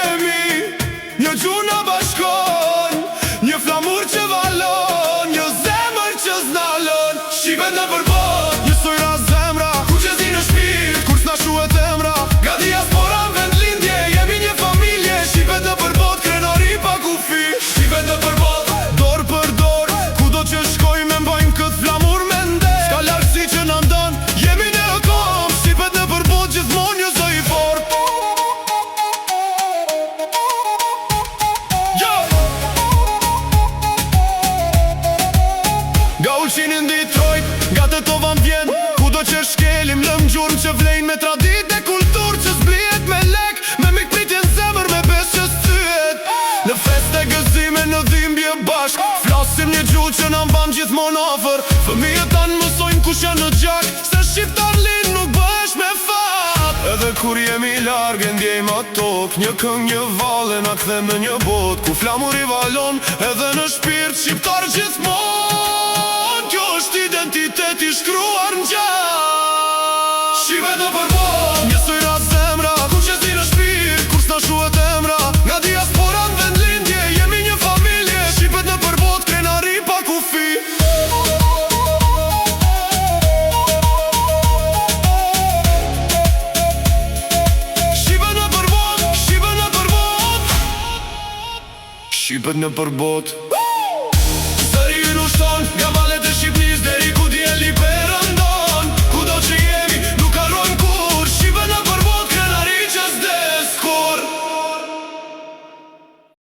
jemi, një gjuna bashkon, një flamur që valon, një zemër që znalon. Shqipet në përbot, një sojra zemra, ku që zi në shpirt, kur s'na shuhet emra. Nga diaspora në vend lindje, jemi një familje. Shqipet në përbot, krenari pa kufi. Shqipet në përbot, dorë për dorë, kudo që shkoj me mbajnë këtë flamur me nde. Ska lartësi që në ndon, jemi në kom. Shqipet në përbot, gjithmon një zë i fort. Nga Ulqinin Detroit, nga Tetova m'vjen, kudo që shkelim lëm gjurmë që vlejnë me tradit e kultur që zblihet me lek, me mik pritjen zemër, me bes që s'cyet. Në fest e gëzime në dhimbje bashk, flasim një gjuhë që na mban gjithmon ofër. Fëmijët tanë mësojnë kush janë në gjak, se shqiptar lind nuk bëhesh me fat. Edhe kur jemi largë ndjejmë atok, një këng një valle na kthem në një bot, ku flamuri valon edhe në shpirt shqiptar gjithmon. Kjo është identitet i shkruar në gjak. Shqipet në përbot, një sojra zemra, ku që zi në shpirt, kur s'na shuhet emra. Nga diaspora në vend lindje, jemi një familje. Shqipet në përbot, krenari pa kufi. Shqipet në përbot, Shqipet në përbot.